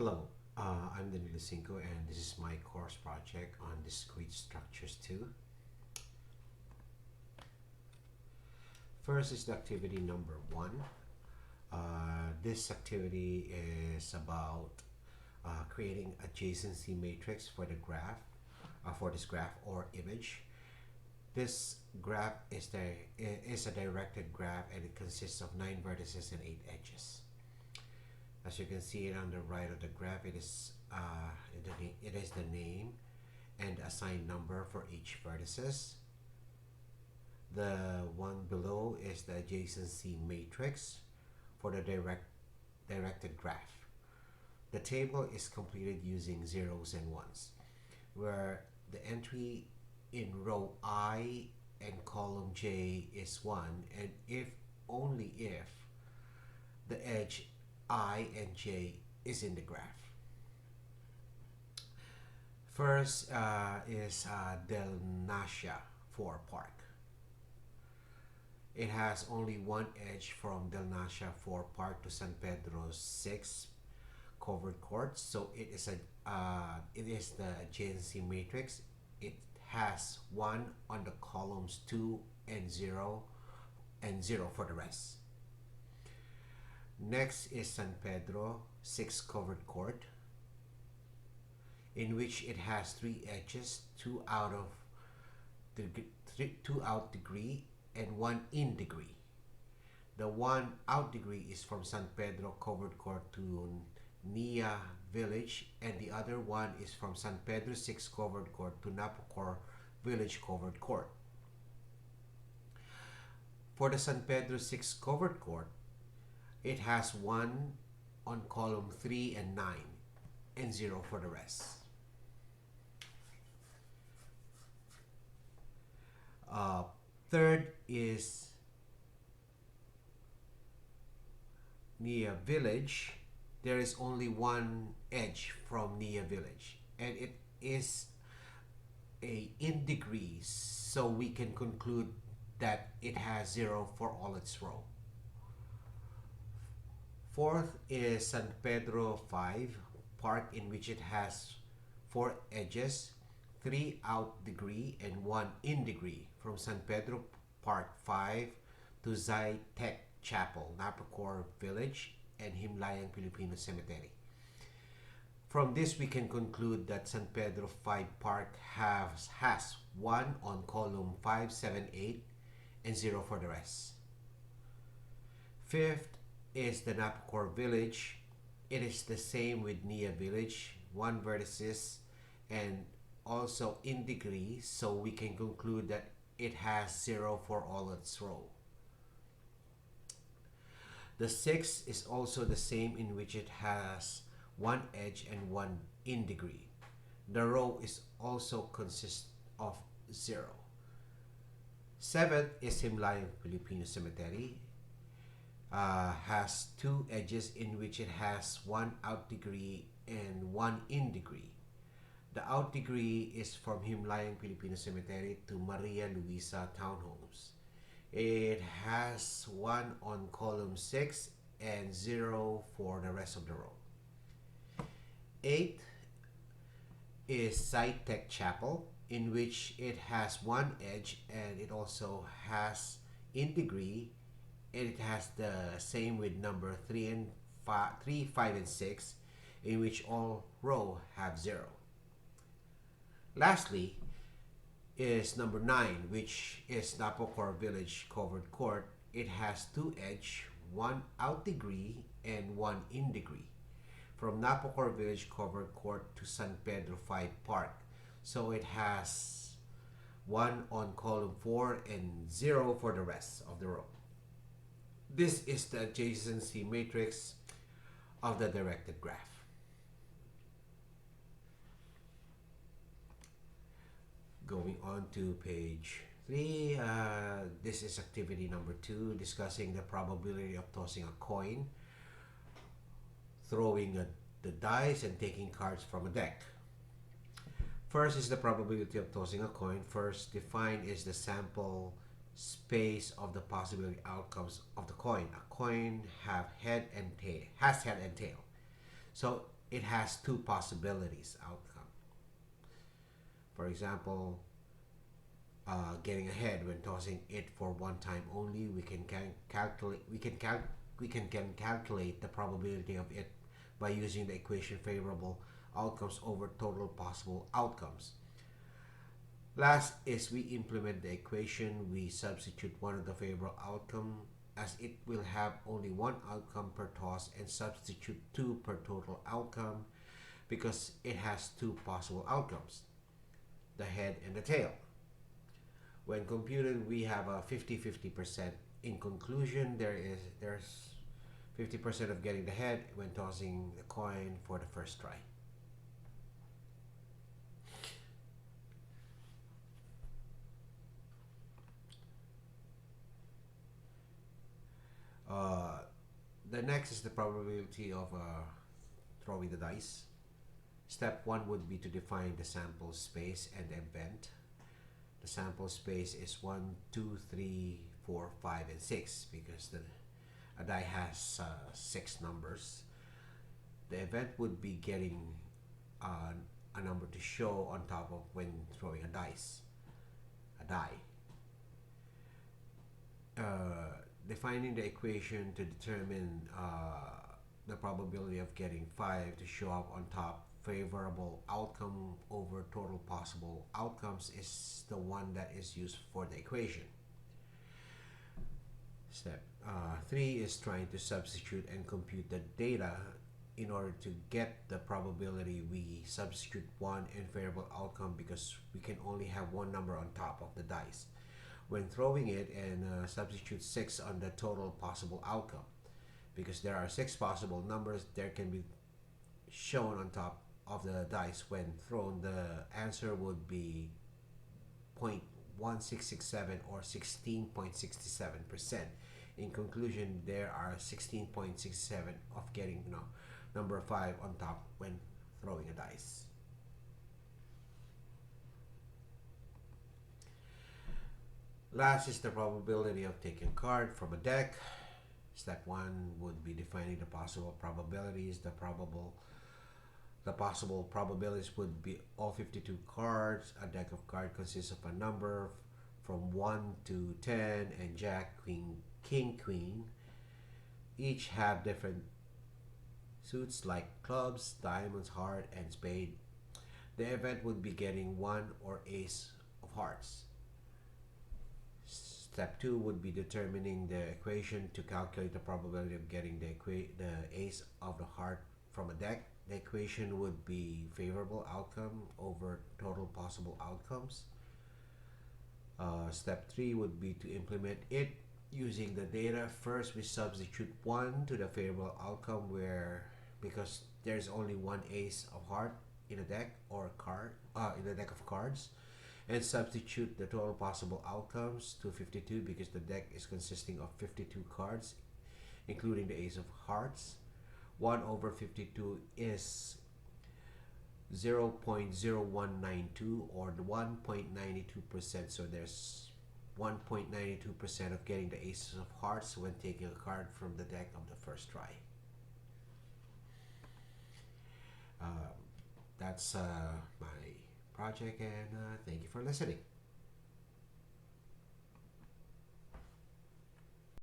Hello, I'm Danilo Cinco, and this is my course project on discrete structures 2. First is the activity number 1. This activity is about creating adjacency matrix for the graph, for this graph or image. This graph is a directed graph, and it consists of 9 vertices and 8 edges. As you can see it on the right of the graph, it is the name and assigned number for each vertices. The one below is the adjacency matrix for the directed graph. The table is completed using zeros and ones, where the entry in row I and column J is 1, and if only if the edge I and J is in the graph. First is Del Nasha 4 Park. It has only one edge from Del Nasha 4 Park to San Pedro 6 covered court, so it is the adjacency matrix. It has 1 on the columns 2 and 0 for the rest. Next is San Pedro 6 covered court, in which it has 3 edges, 2 out degree and 1 in degree. The 1 out degree is from San Pedro covered court to Nia Village, and the other one is from San Pedro 6 covered court to Napocor Village covered court. For the San Pedro 6 covered court, it has 1 on column 3 and 9 and 0 for the rest. Third is Nia Village. There is only 1 edge from Nia Village, and it is in degrees, so we can conclude that it has 0 for all its row. Fourth is San Pedro 5 Park, in which it has 4 edges, 3 out degree and 1 in degree, from San Pedro Park 5 to Zytec Chapel, Napocor Village, and Himlayang Filipino Cemetery. From this, we can conclude that San Pedro 5 Park has 1 on column 5, 7, 8, and 0 for the rest. Fifth is the Napocor Village. It is the same with Nia Village, 1 vertices and also in degree, so we can conclude that it has 0 for all its row. The sixth is also the same, in which it has 1 edge and 1 in degree. The row is also consists of 0. Seventh is Himlayang Filipino Cemetery. Has 2 edges, in which it has 1 out degree and 1 in degree. The out degree is from Himlayang Filipino Cemetery to Maria Luisa Townhomes. It has 1 on column 6 and 0 for the rest of the row. 8 is Zytec Chapel, in which it has 1 edge, and it also has in degree, and it has the same with number 3, 5, and 6, in which all row have 0. Lastly is number 9, which is Napocor Village covered court. It has 2 edge, 1 out degree and 1 in degree, from Napocor Village covered court to San Pedro 5 Park. So it has 1 on column 4 and 0 for the rest of the row. This is the adjacency matrix of the directed graph. Going on to page 3, this is activity number 2, discussing the probability of tossing a coin, throwing the dice, and taking cards from a deck. First is the probability of tossing a coin. First defined is the sample space of the possibility outcomes of the coin. A coin has head and tail. So it has two possibilities outcome. For example, getting ahead when tossing it for one time only, we can calculate the probability of it by using the equation favorable outcomes over total possible outcomes. Last is we implement the equation, we substitute one of the favorable outcome as it will have only one outcome per toss and substitute two per total outcome because it has two possible outcomes, the head and the tail. When computed, we have a 50-50%. In conclusion, there's 50% of getting the head when tossing the coin for the first try. Uh, the next is the probability of throwing the dice. Step one would be to define the sample space and the event. The sample space is 1, 2, 3, 4, 5, and 6 because a die has 6 numbers. The event would be getting uh, a number to show on top of when throwing a die. Defining the equation to determine the probability of getting 5 to show up on top favorable outcome over total possible outcomes is the one that is used for the equation. Step 3 is trying to substitute and compute the data. In order to get the probability, we substitute 1 and variable outcome because we can only have one number on top of the dice when throwing it, and substitute 6 on the total possible outcome because there are 6 possible numbers there can be shown on top of the dice when thrown. The answer would be 0.1667 or 16.67%. In conclusion, there are 16.67 of getting number 5 on top when throwing a dice. Last is the probability of taking a card from a deck. Step 1 would be defining the possible probabilities. The possible probabilities would be all 52 cards. A deck of cards consists of a number from 1 to 10 and Jack, Queen, King, Queen. Each have different suits like clubs, diamonds, heart, and spade. The event would be getting 1 or ace of hearts. Step 2 would be determining the equation to calculate the probability of getting the ace of the heart from a deck. The equation would be favorable outcome over total possible outcomes. Step 3 would be to implement it using the data. First, we substitute 1 to the favorable outcome because there's only one ace of heart in a deck or card in a deck of cards, and substitute the total possible outcomes to 52 because the deck is consisting of 52 cards including the ace of hearts. 1 over 52 is 0.0192 or 1.92%, so there's 1.92% of getting the aces of hearts when taking a card from the deck of the first try. That's my project, and thank you for listening.